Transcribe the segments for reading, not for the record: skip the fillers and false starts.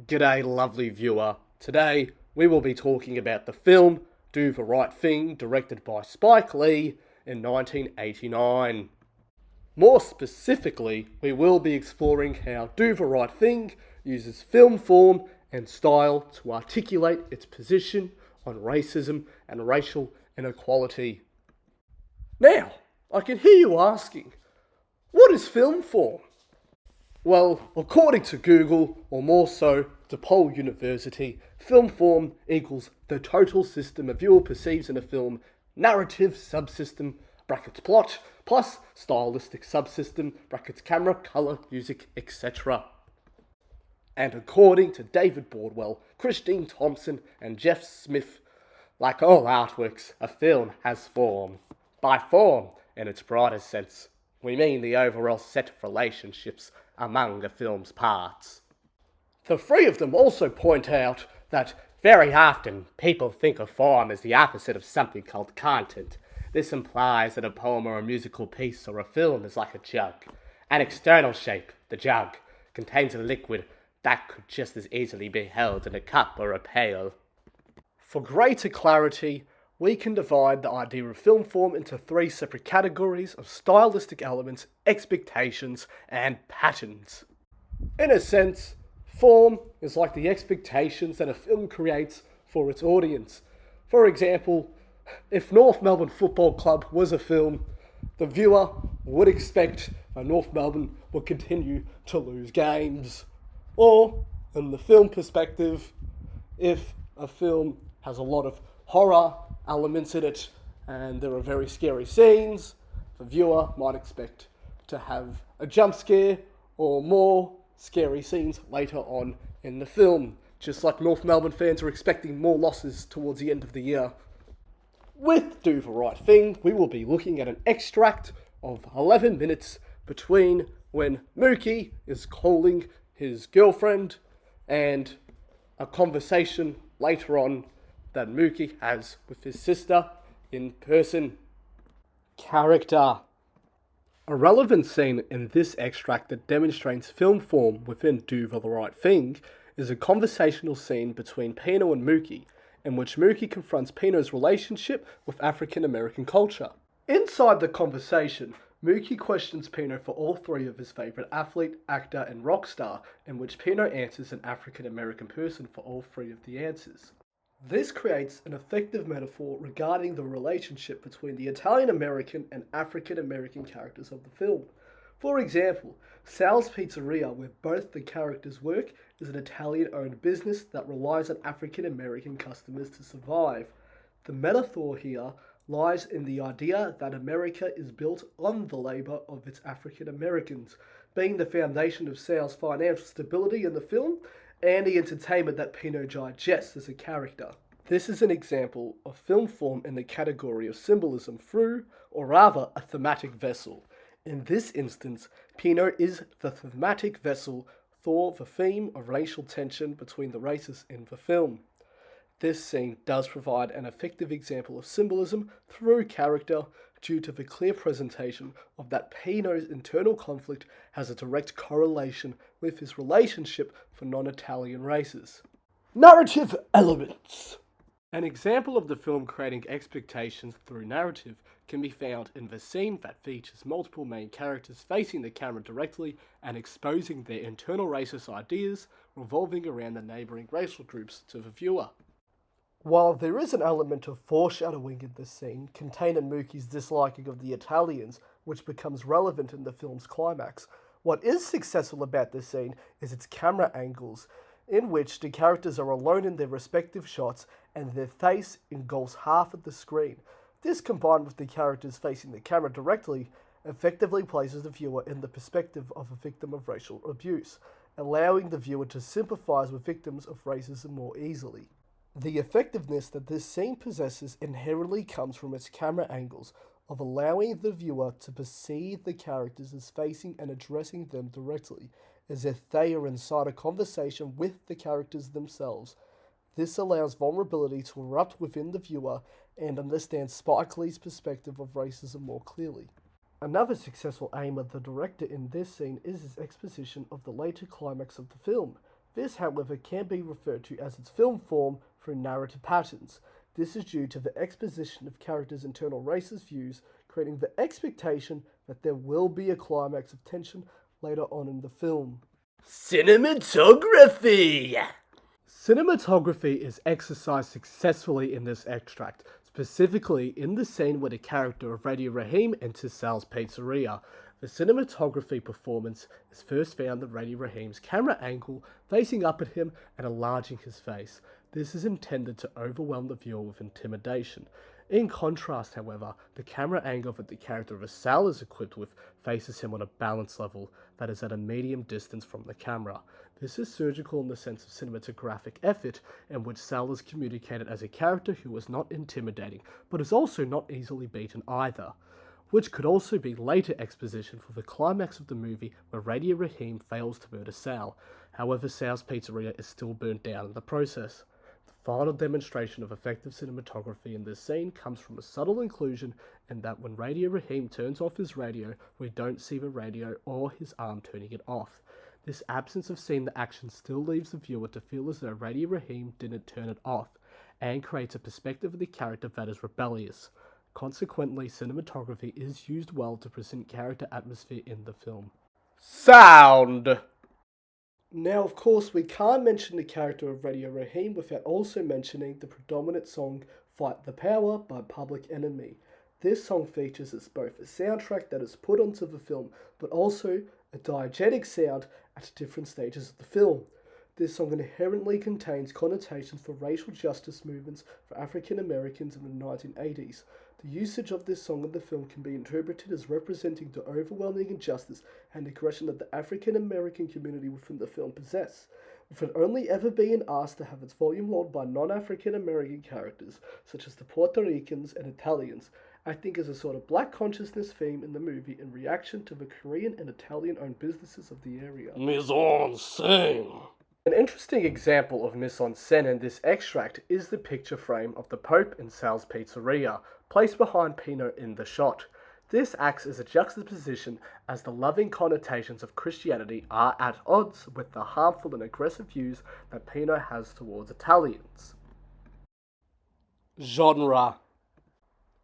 G'day, lovely viewer. Today we will be talking about the film Do the Right Thing, directed by Spike Lee in 1989. More specifically, we will be exploring how Do the Right Thing uses film form and style to articulate its position on racism and racial inequality. Now, I can hear you asking, what is film form? Well, according to Google, or more so, DePaul University, film form equals the total system a viewer perceives in a film, narrative subsystem, brackets plot, plus stylistic subsystem, brackets camera, colour, music, etc. And according to David Bordwell, Christine Thompson, and Jeff Smith, like all artworks, a film has form. By form, in its broadest sense, we mean the overall set of relationships among a film's parts. The three of them also point out that very often people think of form as the opposite of something called content. This implies that a poem or a musical piece or a film is like a jug. An external shape, the jug, contains a liquid that could just as easily be held in a cup or a pail. For greater clarity, we can divide the idea of film form into three separate categories of stylistic elements, expectations, and patterns. In a sense, form is like the expectations that a film creates for its audience. For example, if North Melbourne Football Club was a film, the viewer would expect that North Melbourne would continue to lose games. Or, in the film perspective, if a film has a lot of horror elements in it and there are very scary scenes, the viewer might expect to have a jump scare or more scary scenes later on in the film, just like North Melbourne fans are expecting more losses towards the end of the year. With Do the Right Thing, we will be looking at an extract of 11 minutes between when Mookie is calling his girlfriend and a conversation later on that Mookie has with his sister in person. Character. A relevant scene in this extract that demonstrates film form within Do the Right Thing is a conversational scene between Pino and Mookie, in which Mookie confronts Pino's relationship with African American culture. Inside the conversation, Mookie questions Pino for all three of his favourite athlete, actor, and rock star, in which Pino answers an African American person for all three of the answers. This creates an effective metaphor regarding the relationship between the Italian American and African American characters of the film. For example, Sal's Pizzeria, where both the characters work, is an Italian-owned business that relies on African American customers to survive. The metaphor here lies in the idea that America is built on the labour of its African Americans, being the foundation of Sal's financial stability in the film and the entertainment that Pino digests as a character. This is an example of film form in the category of symbolism through, or rather, a thematic vessel. In this instance, Pino is the thematic vessel for the theme of racial tension between the races in the film. This scene does provide an effective example of symbolism through character due to the clear presentation of that Pino's internal conflict has a direct correlation with his relationship for non-Italian races. Narrative elements. An example of the film creating expectations through narrative can be found in the scene that features multiple main characters facing the camera directly and exposing their internal racist ideas revolving around the neighbouring racial groups to the viewer. While there is an element of foreshadowing in this scene, contained in Mookie's disliking of the Italians, which becomes relevant in the film's climax, what is successful about this scene is its camera angles, in which the characters are alone in their respective shots and their face engulfs half of the screen. This, combined with the characters facing the camera directly, effectively places the viewer in the perspective of a victim of racial abuse, allowing the viewer to sympathise with victims of racism more easily. The effectiveness that this scene possesses inherently comes from its camera angles, of allowing the viewer to perceive the characters as facing and addressing them directly, as if they are inside a conversation with the characters themselves. This allows vulnerability to erupt within the viewer and understand Spike Lee's perspective of racism more clearly. Another successful aim of the director in this scene is his exposition of the later climax of the film. This, however, can be referred to as its film form through narrative patterns. This is due to the exposition of characters' internal racist views, creating the expectation that there will be a climax of tension later on in the film. Cinematography! Cinematography is exercised successfully in this extract, specifically in the scene where the character of Radio Raheem enters Sal's pizzeria. The cinematography performance is first found in Radio Raheem's camera angle facing up at him and enlarging his face. This is intended to overwhelm the viewer with intimidation. In contrast, however, the camera angle that the character of Sal is equipped with faces him on a balance level that is at a medium distance from the camera. This is surgical in the sense of cinematographic effort, in which Sal is communicated as a character who is not intimidating, but is also not easily beaten either, which could also be later exposition for the climax of the movie where Radio Raheem fails to murder Sal. However, Sal's pizzeria is still burnt down in the process. The final demonstration of effective cinematography in this scene comes from a subtle inclusion in that when Radio Raheem turns off his radio, we don't see the radio or his arm turning it off. This absence of seeing the action still leaves the viewer to feel as though Radio Raheem didn't turn it off, and creates a perspective of the character that is rebellious. Consequently, cinematography is used well to present character atmosphere in the film. Sound! Now, of course, we can't mention the character of Radio Raheem without also mentioning the predominant song Fight the Power by Public Enemy. This song features as both a soundtrack that is put onto the film, but also a diegetic sound at different stages of the film. This song inherently contains connotations for racial justice movements for African Americans in the 1980s. The usage of this song in the film can be interpreted as representing the overwhelming injustice and aggression that the African American community within the film possess, with it only ever being asked to have its volume lowered by non-African American characters, such as the Puerto Ricans and Italians, acting as a sort of black consciousness theme in the movie in reaction to the Korean and Italian-owned businesses of the area. Mise en scène. An interesting example of mise-en-scène in this extract is the picture frame of the Pope in Sal's pizzeria, placed behind Pino in the shot. This acts as a juxtaposition as the loving connotations of Christianity are at odds with the harmful and aggressive views that Pino has towards Italians. Genre.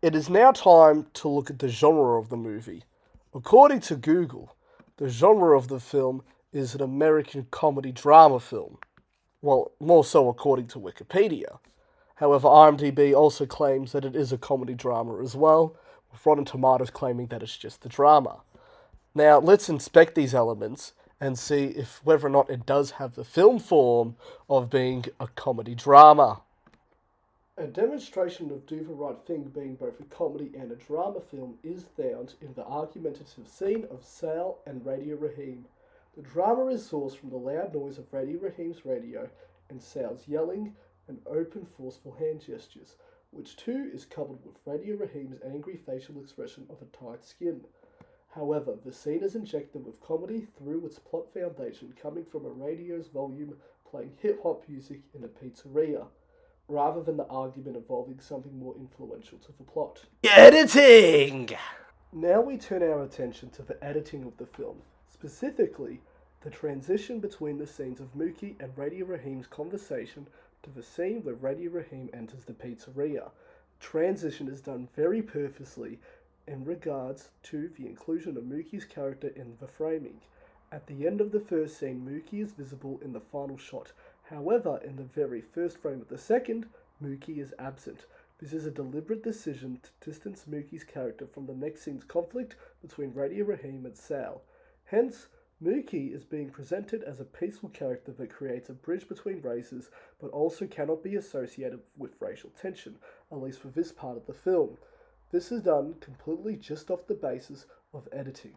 It is now time to look at the genre of the movie. According to Google, the genre of the film is an American comedy drama film. Well, more so according to Wikipedia. However, IMDb also claims that it is a comedy drama as well, with Rotten Tomatoes claiming that it's just a drama. Now, let's inspect these elements and see whether or not it does have the film form of being a comedy drama. A demonstration of Do the Right Thing being both a comedy and a drama film is found in the argumentative scene of Sal and Radio Raheem. The drama is sourced from the loud noise of Radio Raheem's radio and Sal's yelling and open, forceful hand gestures, which too is coupled with Radio Raheem's angry facial expression of a tight skin. However, the scene is injected with comedy through its plot foundation coming from a radio's volume playing hip-hop music in a pizzeria, rather than the argument involving something more influential to the plot. Editing! Now we turn our attention to the editing of the film, specifically the transition between the scenes of Mookie and Radio Raheem's conversation to the scene where Radio Raheem enters the pizzeria. Transition is done very purposely in regards to the inclusion of Mookie's character in the framing. At the end of the first scene, Mookie is visible in the final shot. However, in the very first frame of the second, Mookie is absent. This is a deliberate decision to distance Mookie's character from the next scene's conflict between Radio Raheem and Sal. Hence, Mookie is being presented as a peaceful character that creates a bridge between races, but also cannot be associated with racial tension, at least for this part of the film. This is done completely just off the basis of editing.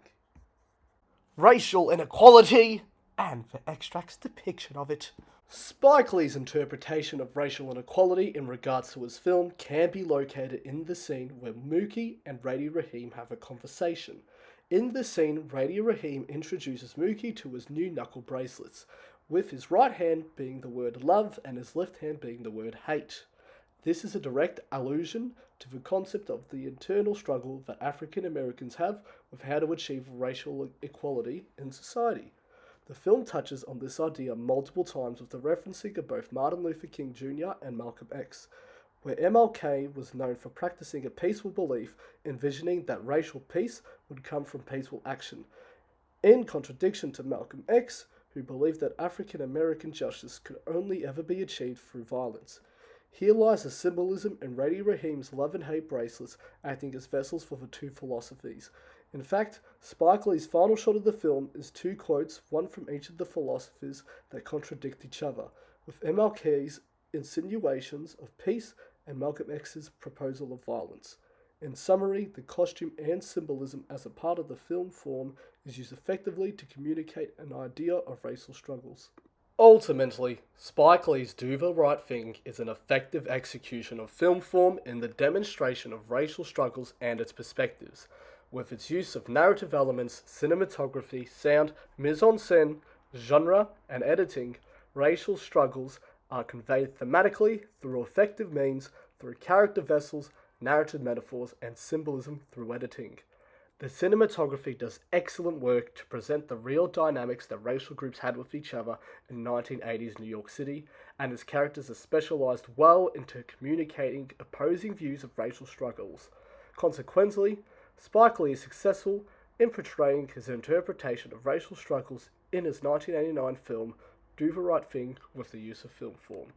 Racial inequality, and the extract's depiction of it. Spike Lee's interpretation of racial inequality in regards to his film can be located in the scene where Mookie and Radio Raheem have a conversation. In this scene, Radio Raheem introduces Mookie to his new knuckle bracelets, with his right hand being the word love and his left hand being the word hate. This is a direct allusion to the concept of the internal struggle that African Americans have with how to achieve racial equality in society. The film touches on this idea multiple times with the referencing of both Martin Luther King Jr. and Malcolm X, where MLK was known for practicing a peaceful belief, envisioning that racial peace would come from peaceful action, in contradiction to Malcolm X, who believed that African American justice could only ever be achieved through violence. Here lies the symbolism in Rady Rahim's love and hate bracelets acting as vessels for the two philosophies. In fact, Spike Lee's final shot of the film is two quotes, one from each of the philosophers, that contradict each other, with MLK's insinuations of peace and Malcolm X's proposal of violence. In summary, the costume and symbolism as a part of the film form is used effectively to communicate an idea of racial struggles. Ultimately, Spike Lee's Do the Right Thing is an effective execution of film form in the demonstration of racial struggles and its perspectives. With its use of narrative elements, cinematography, sound, mise-en-scène, genre, and editing, racial struggles are conveyed thematically through effective means, through character vessels, narrative metaphors, and symbolism through editing. The cinematography does excellent work to present the real dynamics that racial groups had with each other in 1980s New York City, and its characters are specialized well into communicating opposing views of racial struggles. Consequently, Spike Lee is successful in portraying his interpretation of racial struggles in his 1989 film Do the Right Thing with the use of film form.